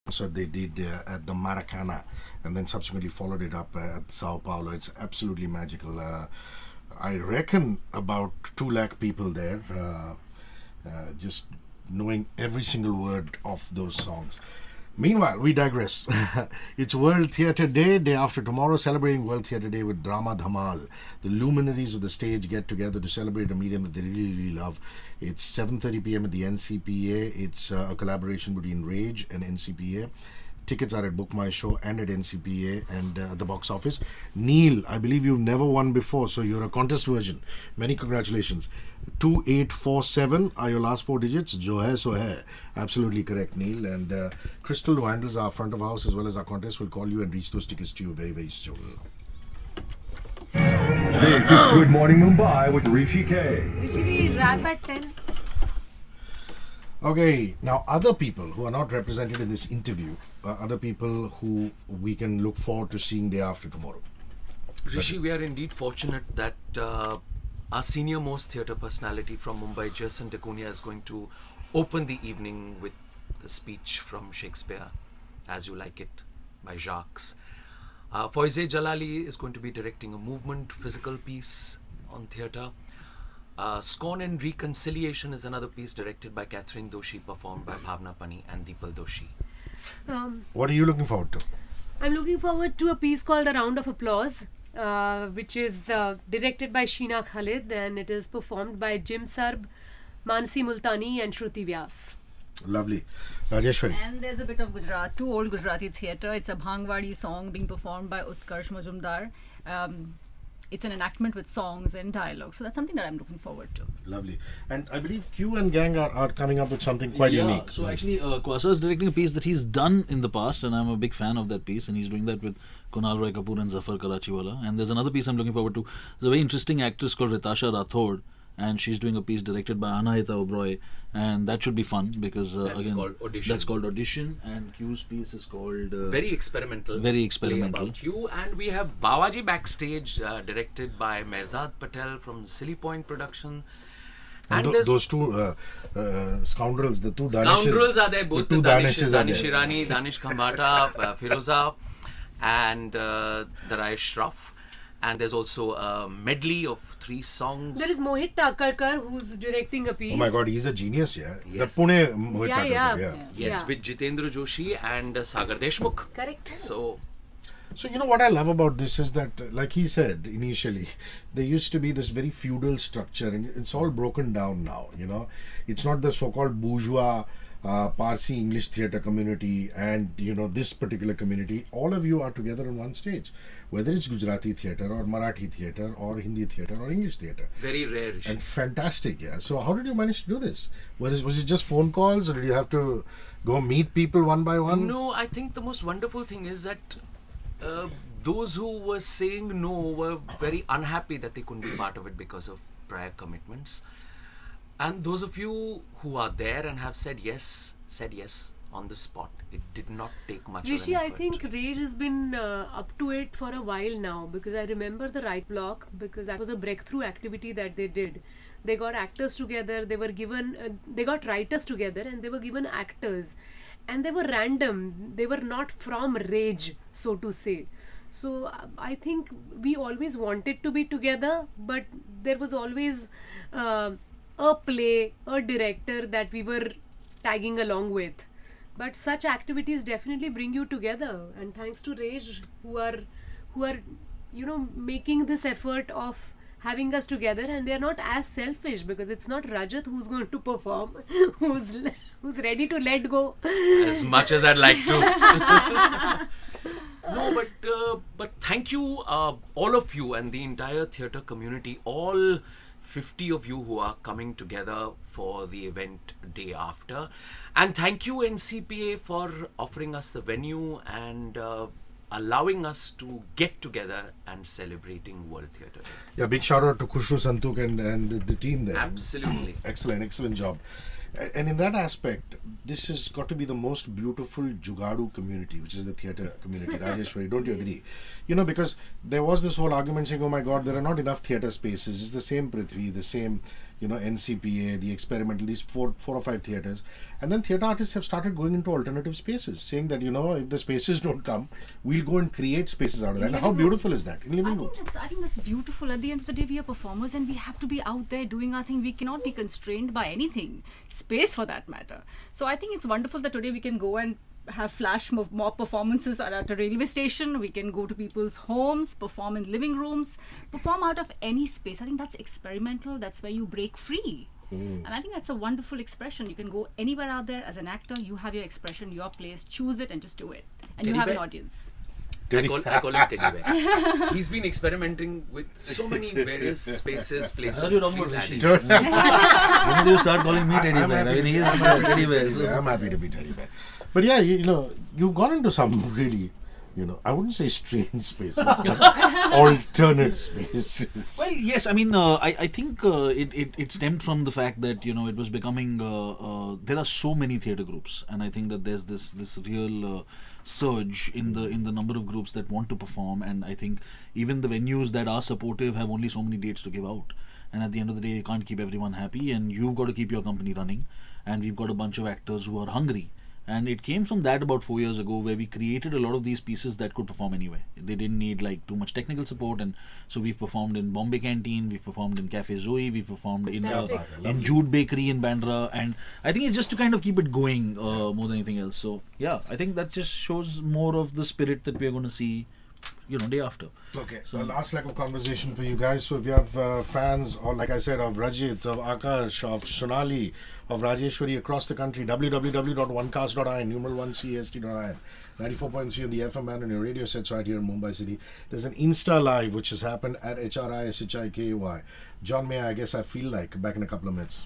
concert they did at the Maracana, and then subsequently followed it up at Sao Paulo. It's absolutely magical. I reckon about 2 lakh people there, just knowing every single word of those songs. Meanwhile, we digress. It's World Theatre Day, day after tomorrow, celebrating World Theatre Day with Drama Dhamal. The luminaries of the stage get together to celebrate a medium that they really, really love. It's 7:30 p.m. at the NCPA. It's a collaboration between Rage and NCPA. Tickets are at Book My Show and at NCPA and the box office. Neil, I believe you've never won before, so you're a contest version. Many congratulations. 2847 are your last 4 digits. Jo hai so hai. Absolutely correct, Neil. And Crystal, who handles our front of house as well as our contest, will call you and reach those tickets to you very, very soon. This is Good Morning Mumbai with HrishiKay. Rishi, we wrap at 10. Okay, now other people who are not represented in this interview, other people who we can look forward to seeing day after tomorrow. Rishi, we are indeed fortunate that our senior most theatre personality from Mumbai, Jason Dacunia, is going to open the evening with the speech from Shakespeare, As You Like It, by Jacques. Foyze Jalali is going to be directing a movement, physical piece on theatre. Scorn and Reconciliation is another piece directed by Catherine Doshi, performed by Bhavna Pani and Deepal Doshi. What are you looking forward to? I'm looking forward to a piece called A Round of Applause, which is directed by Sheena Khalid, and it is performed by Jim Sarb, Mansi Multani and Shruti Vyas. Lovely. Rajeshwari. And there's a bit of Gujarat, too old Gujarati theatre. It's a Bhangwadi song being performed by Utkarsh Majumdar. It's an enactment with songs and dialogue. So that's something that I'm looking forward to. Lovely. And I believe Q and Gang are coming up with something quite unique. So actually, Kwasa is directing a piece that he's done in the past, and I'm a big fan of that piece, and he's doing that with Kunal Roy Kapur and Zafar Karachiwala. And there's another piece I'm looking forward to. There's a very interesting actress called Ritasha Rathod, and she's doing a piece directed by Anahita Oberoi, and that should be fun because That's called Audition. That's called Audition, and Q's piece is called Very experimental. Very Play experimental. about you. And we have Bawaji Backstage, directed by Mehrzad Patel from Silly Point Production. And there's those two scoundrels, the two Scoundrels are there, both the Danishes are Danish there. Irani, Danish Khambata, Firoza, and Darai Shraf. And there's also a medley of 3 songs. There is Mohit Takarkar, who's directing a piece. Oh my God, he's a genius, yeah. Yes. The Pune Mohit Yeah, Takarkar, yeah. yeah. Yes, Yeah. with Jitendra Joshi and Sagar Deshmukh. Correct. So, So you know what I love about this is that, like he said initially, there used to be this very feudal structure, and it's all broken down now. You know, it's not the so-called bourgeois Parsi English theatre community and this particular community. All of you are together on one stage, whether it's Gujarati theatre or Marathi theatre or Hindi theatre or English theatre. very rare. Rishi. And fantastic, yeah. So how did you manage to do this? Was it just phone calls, or did you have to go meet people one by one? No, I think the most wonderful thing is that those who were saying no were very unhappy that they couldn't be part of it because of prior commitments. And those of you who are there and have said yes on the spot. It did not take much Rishi, of I an effort. think Rage has been up to it for a while now, because I remember the Right Block, because that was a breakthrough activity that they did. They got actors together, they were given, they got writers together and they were given actors. And they were random, they were not from Rage, so to say. So I think we always wanted to be together, but there was always a play, a director that we were tagging along with. But such activities definitely bring you together, and thanks to Rage, who are making this effort of having us together, and they are not as selfish, because it's not Rajat who's going to perform, who's ready to let go. As much as I'd like to. No, but thank you, all of you and the entire theatre community, all 50 of you who are coming together for the event day after. And thank you NCPA for offering us the venue and allowing us to get together and celebrating World Theatre Day. Yeah, big shout out to Khushru Santuk and the team there. Absolutely. Excellent job. And in that aspect, this has got to be the most beautiful Jugadu community, which is the theatre community. Rajeshwari, don't you agree? Because there was this whole argument saying, oh my God, there are not enough theatre spaces. It's the same Prithvi, the same, NCPA, the Experimental, these four or five theatres. And then theatre artists have started going into alternative spaces, saying that, if the spaces don't come, we'll go and create spaces out of that. And how beautiful is that? In living rooms. I think that's beautiful. At the end of the day, we are performers and we have to be out there doing our thing. We cannot be constrained by anything, space for that matter. So I think it's wonderful that today we can go and have flash mob performances at a railway station. We can go to people's homes, perform in living rooms, perform out of any space. I think that's experimental. That's where you break free. And I think that's a wonderful expression. You can go anywhere out there as an actor. You have your expression, your place. Choose it and just do it. And you Teddy have an bear? audience. I call him Teddy Bear. He's been experimenting with so many various spaces, places. Are you talking about He's Rishi? adding. When did you start calling me Teddy Bear? I mean, he is Teddy Bear. So. I'm happy to be Teddy Bear. But yeah, you've gone into some really, I wouldn't say strange spaces, but alternate spaces. Well, yes, I mean, I think it stemmed from the fact that, it was becoming, there are so many theatre groups, and I think that there's this real surge in the number of groups that want to perform, and I think even the venues that are supportive have only so many dates to give out. And at the end of the day, you can't keep everyone happy, and you've got to keep your company running. And we've got a bunch of actors who are hungry. And it came from that about 4 years ago, where we created a lot of these pieces that could perform anywhere. They didn't need too much technical support, and so we've performed in Bombay Canteen, we've performed in Cafe Zoe, we've performed in Jude Bakery in Bandra, and I think it's just to kind of keep it going more than anything else. So yeah, I think that just shows more of the spirit that we're going to see, day after. Okay, so last leg of conversation for you guys. So if you have fans, or like I said, of Rajit, of Akarsh, of Sonali, of Rajeshwari across the country, www.onecast.in, numeral1cast.in, 94.3 on the FM band on your radio sets right here in Mumbai City. There's an Insta Live which has happened at HRISHIKAY. John Mayer, I guess I feel like back in a couple of minutes.